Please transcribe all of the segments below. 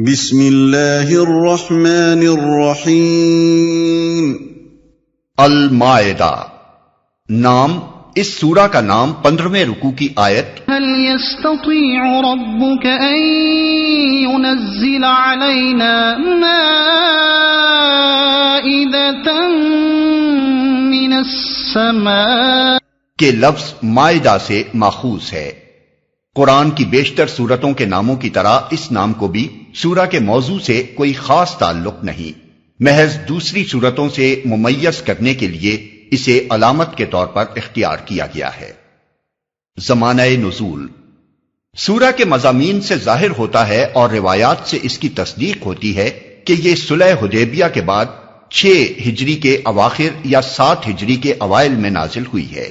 بسم اللہ الرحمن الرحیم۔ المائدہ نام اس سورہ کا نام 15ویں رکوع کی آیت هل يستطيع ربك أن ينزل علينا مائدة من السماء کے لفظ مائدہ سے ماخوذ ہے۔ قرآن کی بیشتر سورتوں کے ناموں کی طرح اس نام کو بھی سورہ کے موضوع سے کوئی خاص تعلق نہیں، محض دوسری سورتوں سے ممیز کرنے کے لیے اسے علامت کے طور پر اختیار کیا گیا ہے۔ زمانہ نزول سورہ کے مضامین سے ظاہر ہوتا ہے اور روایات سے اس کی تصدیق ہوتی ہے کہ یہ صلح حدیبیہ کے بعد 6 ہجری کے اواخر یا 7 ہجری کے اوائل میں نازل ہوئی ہے۔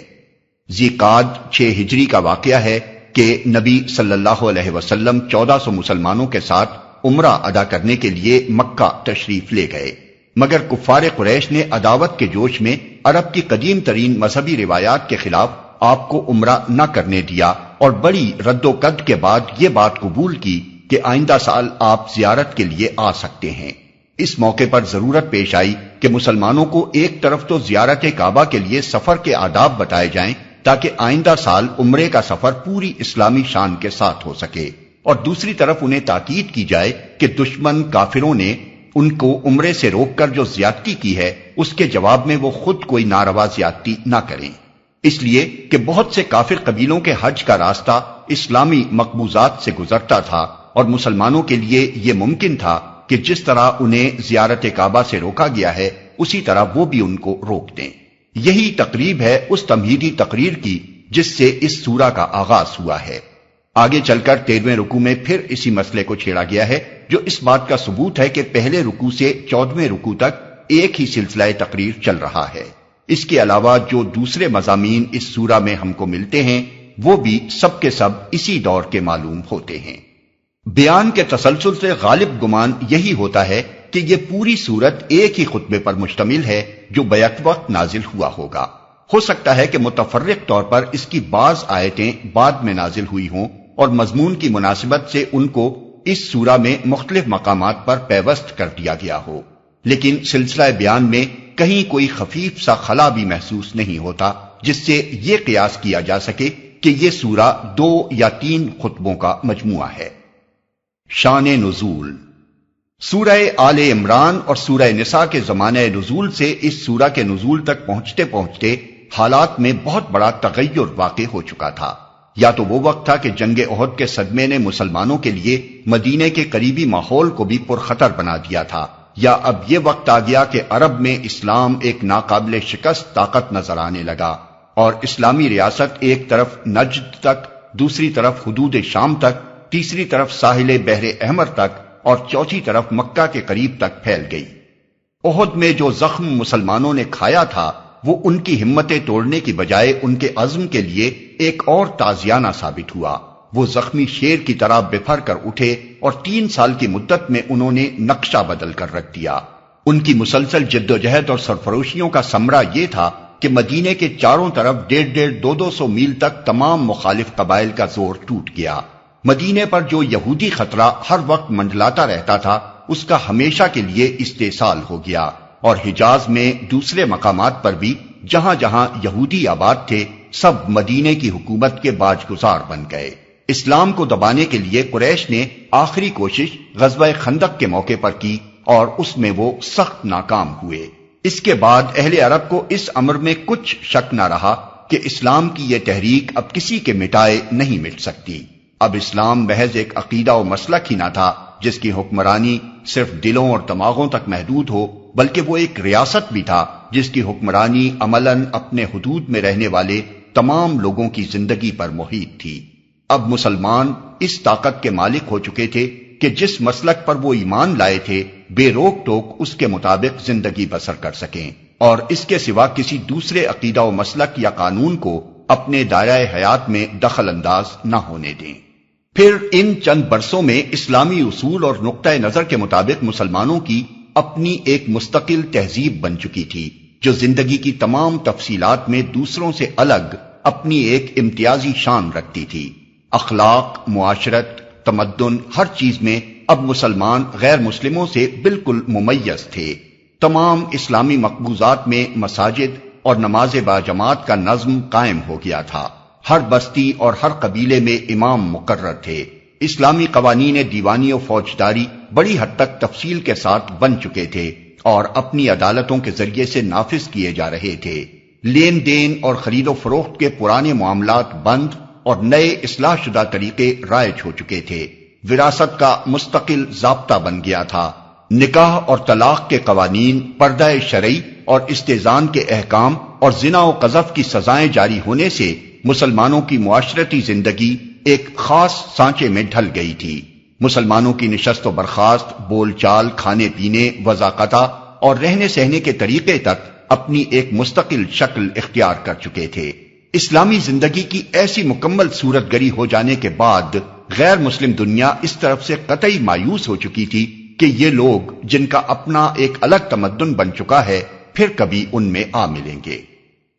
ذیقعد 6 ہجری کا واقعہ ہے کہ نبی صلی اللہ علیہ وسلم 1400 مسلمانوں کے ساتھ عمرہ ادا کرنے کے لیے مکہ تشریف لے گئے، مگر کفار قریش نے عداوت کے جوش میں عرب کی قدیم ترین مذہبی روایات کے خلاف آپ کو عمرہ نہ کرنے دیا اور بڑی رد و قد کے بعد یہ بات قبول کی کہ آئندہ سال آپ زیارت کے لیے آ سکتے ہیں۔ اس موقع پر ضرورت پیش آئی کہ مسلمانوں کو ایک طرف تو زیارت کعبہ کے لیے سفر کے آداب بتائے جائیں تاکہ آئندہ سال عمرے کا سفر پوری اسلامی شان کے ساتھ ہو سکے، اور دوسری طرف انہیں تاکید کی جائے کہ دشمن کافروں نے ان کو عمرے سے روک کر جو زیادتی کی ہے اس کے جواب میں وہ خود کوئی ناروا زیادتی نہ کریں، اس لیے کہ بہت سے کافر قبیلوں کے حج کا راستہ اسلامی مقبوضات سے گزرتا تھا اور مسلمانوں کے لیے یہ ممکن تھا کہ جس طرح انہیں زیارت کعبہ سے روکا گیا ہے اسی طرح وہ بھی ان کو روک دیں۔ یہی تقریب ہے اس تمہیدی تقریر کی جس سے اس سورہ کا آغاز ہوا ہے۔ آگے چل کر 13ویں رکوع میں پھر اسی مسئلے کو چھیڑا گیا ہے جو اس بات کا ثبوت ہے کہ پہلے رکوع سے 14ویں رکوع تک ایک ہی سلسلہ تقریر چل رہا ہے۔ اس کے علاوہ جو دوسرے مضامین اس سورہ میں ہم کو ملتے ہیں وہ بھی سب کے سب اسی دور کے معلوم ہوتے ہیں۔ بیان کے تسلسل سے غالب گمان یہی ہوتا ہے کہ یہ پوری سورت ایک ہی خطبے پر مشتمل ہے جو بیک وقت نازل ہوا ہوگا۔ ہو سکتا ہے کہ متفرق طور پر اس کی بعض آیتیں بعد میں نازل ہوئی ہوں اور مضمون کی مناسبت سے ان کو اس سورہ میں مختلف مقامات پر پیوست کر دیا گیا ہو، لیکن سلسلہ بیان میں کہیں کوئی خفیف سا خلا بھی محسوس نہیں ہوتا جس سے یہ قیاس کیا جا سکے کہ یہ سورہ 2 یا 3 خطبوں کا مجموعہ ہے۔ شان نزول سورہ آل عمران اور سورہ نساء کے زمانہ نزول سے اس سورہ کے نزول تک پہنچتے پہنچتے حالات میں بہت بڑا تغیر واقع ہو چکا تھا۔ یا تو وہ وقت تھا کہ جنگ احد کے صدمے نے مسلمانوں کے لیے مدینے کے قریبی ماحول کو بھی پرخطر بنا دیا تھا، یا اب یہ وقت آ گیا کہ عرب میں اسلام ایک ناقابل شکست طاقت نظر آنے لگا اور اسلامی ریاست ایک طرف نجد تک، دوسری طرف حدود شام تک، تیسری طرف ساحل بحر احمر تک اور چوتھی طرف مکہ کے قریب تک پھیل گئی۔ احد میں جو زخم مسلمانوں نے کھایا تھا وہ ان کی ہمتیں توڑنے کی بجائے ان کے عزم کے لیے ایک اور تازیانہ ثابت ہوا۔ وہ زخمی شیر کی طرح بپھر کر اٹھے اور 3 سال کی مدت میں انہوں نے نقشہ بدل کر رکھ دیا۔ ان کی مسلسل جدوجہد اور سرفروشیوں کا ثمرہ یہ تھا کہ مدینے کے چاروں طرف 150-200 میل تک تمام مخالف قبائل کا زور ٹوٹ گیا۔ مدینے پر جو یہودی خطرہ ہر وقت منڈلاتا رہتا تھا اس کا ہمیشہ کے لیے استحصال ہو گیا، اور حجاز میں دوسرے مقامات پر بھی جہاں جہاں یہودی آباد تھے سب مدینے کی حکومت کے باج گزار بن گئے۔ اسلام کو دبانے کے لیے قریش نے آخری کوشش غزوہ خندق کے موقع پر کی اور اس میں وہ سخت ناکام ہوئے۔ اس کے بعد اہل عرب کو اس امر میں کچھ شک نہ رہا کہ اسلام کی یہ تحریک اب کسی کے مٹائے نہیں مٹ سکتی۔ اب اسلام محض ایک عقیدہ و مسلک ہی نہ تھا جس کی حکمرانی صرف دلوں اور دماغوں تک محدود ہو، بلکہ وہ ایک ریاست بھی تھا جس کی حکمرانی عملاً اپنے حدود میں رہنے والے تمام لوگوں کی زندگی پر محیط تھی۔ اب مسلمان اس طاقت کے مالک ہو چکے تھے کہ جس مسلک پر وہ ایمان لائے تھے بے روک ٹوک اس کے مطابق زندگی بسر کر سکیں اور اس کے سوا کسی دوسرے عقیدہ و مسلک یا قانون کو اپنے دائرہ حیات میں دخل انداز نہ ہونے دیں۔ پھر ان چند برسوں میں اسلامی اصول اور نقطہ نظر کے مطابق مسلمانوں کی اپنی ایک مستقل تہذیب بن چکی تھی جو زندگی کی تمام تفصیلات میں دوسروں سے الگ اپنی ایک امتیازی شان رکھتی تھی۔ اخلاق، معاشرت، تمدن، ہر چیز میں اب مسلمان غیر مسلموں سے بالکل ممیز تھے۔ تمام اسلامی مقبوضات میں مساجد اور نماز باجماعت کا نظم قائم ہو گیا تھا۔ ہر بستی اور ہر قبیلے میں امام مقرر تھے۔ اسلامی قوانین دیوانی و فوجداری بڑی حد تک تفصیل کے ساتھ بن چکے تھے اور اپنی عدالتوں کے ذریعے سے نافذ کیے جا رہے تھے۔ لین دین اور خرید و فروخت کے پرانے معاملات بند اور نئے اصلاح شدہ طریقے رائج ہو چکے تھے۔ وراثت کا مستقل ضابطہ بن گیا تھا۔ نکاح اور طلاق کے قوانین، پردہ شرعی اور استئذان کے احکام اور زنا و قذف کی سزائیں جاری ہونے سے مسلمانوں کی معاشرتی زندگی ایک خاص سانچے میں ڈھل گئی تھی۔ مسلمانوں کی نشست و برخاست، بول چال، کھانے پینے، وضاقتہ اور رہنے سہنے کے طریقے تک اپنی ایک مستقل شکل اختیار کر چکے تھے۔ اسلامی زندگی کی ایسی مکمل صورت گری ہو جانے کے بعد غیر مسلم دنیا اس طرف سے قطعی مایوس ہو چکی تھی کہ یہ لوگ جن کا اپنا ایک الگ تمدن بن چکا ہے پھر کبھی ان میں آ ملیں گے۔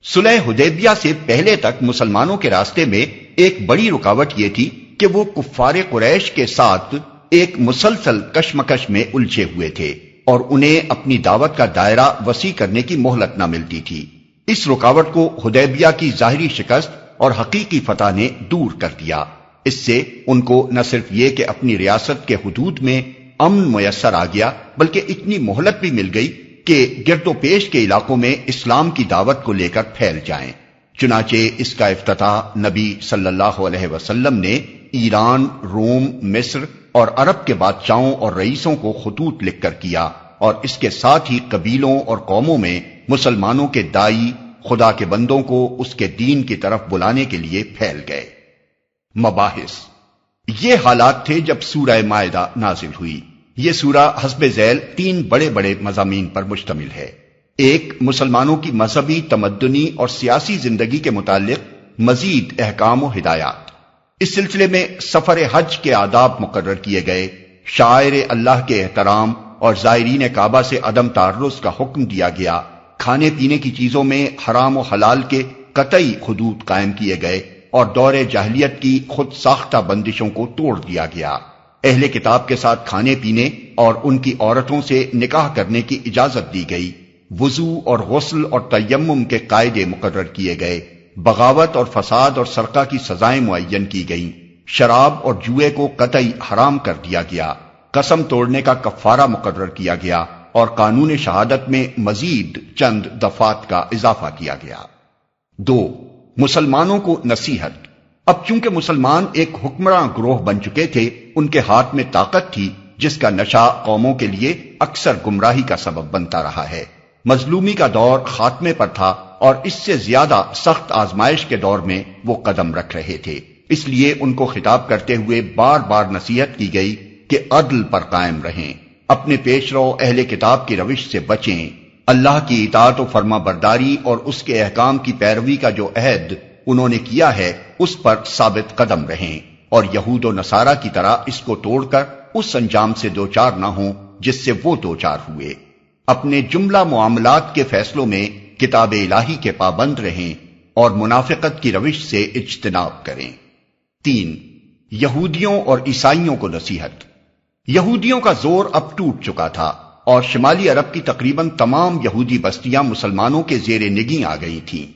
صلح حدیبیہ سے پہلے تک مسلمانوں کے راستے میں ایک بڑی رکاوٹ یہ تھی کہ وہ کفار قریش کے ساتھ ایک مسلسل کشمکش میں الجھے ہوئے تھے اور انہیں اپنی دعوت کا دائرہ وسیع کرنے کی مہلت نہ ملتی تھی۔ اس رکاوٹ کو حدیبیہ کی ظاہری شکست اور حقیقی فتح نے دور کر دیا۔ اس سے ان کو نہ صرف یہ کہ اپنی ریاست کے حدود میں امن میسر آ گیا بلکہ اتنی مہلت بھی مل گئی کہ گرد و پیش کے علاقوں میں اسلام کی دعوت کو لے کر پھیل جائیں۔ چنانچہ اس کا افتتاح نبی صلی اللہ علیہ وسلم نے ایران، روم، مصر اور عرب کے بادشاہوں اور رئیسوں کو خطوط لکھ کر کیا، اور اس کے ساتھ ہی قبیلوں اور قوموں میں مسلمانوں کے دائی خدا کے بندوں کو اس کے دین کی طرف بلانے کے لیے پھیل گئے۔ مباحث: یہ حالات تھے جب سورہ مائدہ نازل ہوئی۔ یہ سورہ حسب ذیل 3 بڑے بڑے مضامین پر مشتمل ہے۔ ایک، مسلمانوں کی مذہبی، تمدنی اور سیاسی زندگی کے متعلق مزید احکام و ہدایات۔ اس سلسلے میں سفر حج کے آداب مقرر کیے گئے، شاعر اللہ کے احترام اور زائرین کعبہ سے عدم تعرض کا حکم دیا گیا، کھانے پینے کی چیزوں میں حرام و حلال کے قطعی حدود قائم کیے گئے اور دور جاہلیت کی خود ساختہ بندشوں کو توڑ دیا گیا۔ اہل کتاب کے ساتھ کھانے پینے اور ان کی عورتوں سے نکاح کرنے کی اجازت دی گئی۔ وضو اور غسل اور تیمم کے قاعدے مقرر کیے گئے۔ بغاوت اور فساد اور سرقہ کی سزائیں معین کی گئیں۔ شراب اور جوئے کو قطعی حرام کر دیا گیا۔ قسم توڑنے کا کفارہ مقرر کیا گیا اور قانون شہادت میں مزید چند دفعات کا اضافہ کیا گیا۔ 2، مسلمانوں کو نصیحت۔ اب چونکہ مسلمان ایک حکمراں گروہ بن چکے تھے، ان کے ہاتھ میں طاقت تھی جس کا نشہ قوموں کے لیے اکثر گمراہی کا سبب بنتا رہا ہے۔ مظلومی کا دور خاتمے پر تھا اور اس سے زیادہ سخت آزمائش کے دور میں وہ قدم رکھ رہے تھے۔ اس لیے ان کو خطاب کرتے ہوئے بار بار نصیحت کی گئی کہ عدل پر قائم رہیں، اپنے پیش رو اہل کتاب کی روش سے بچیں، اللہ کی اطاعت و فرما برداری اور اس کے احکام کی پیروی کا جو عہد انہوں نے کیا ہے اس پر ثابت قدم رہیں، اور یہود و نصارہ کی طرح اس کو توڑ کر اس انجام سے دوچار نہ ہوں جس سے وہ دوچار ہوئے۔ اپنے جملہ معاملات کے فیصلوں میں کتاب الہی کے پابند رہیں اور منافقت کی روش سے اجتناب کریں۔ 3، یہودیوں اور عیسائیوں کو نصیحت۔ یہودیوں کا زور اب ٹوٹ چکا تھا اور شمالی عرب کی تقریباً تمام یہودی بستیاں مسلمانوں کے زیر نگیں آ گئی تھیں۔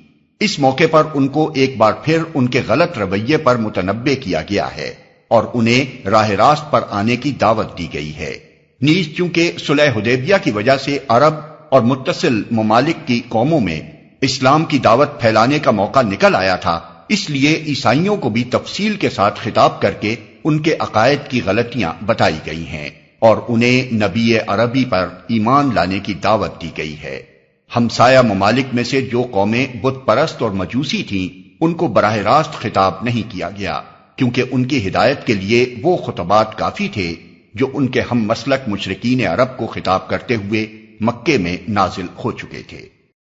اس موقع پر ان کو ایک بار پھر ان کے غلط رویے پر متنبہ کیا گیا ہے اور انہیں راہ راست پر آنے کی دعوت دی گئی ہے۔ نیز چونکہ صلح حدیبیہ کی وجہ سے عرب اور متصل ممالک کی قوموں میں اسلام کی دعوت پھیلانے کا موقع نکل آیا تھا، اس لیے عیسائیوں کو بھی تفصیل کے ساتھ خطاب کر کے ان کے عقائد کی غلطیاں بتائی گئی ہیں اور انہیں نبی عربی پر ایمان لانے کی دعوت دی گئی ہے۔ ہمسایہ ممالک میں سے جو قومیں بت پرست اور مجوسی تھیں ان کو براہ راست خطاب نہیں کیا گیا، کیونکہ ان کی ہدایت کے لیے وہ خطبات کافی تھے جو ان کے ہم مسلک مشرکین عرب کو خطاب کرتے ہوئے مکے میں نازل ہو چکے تھے۔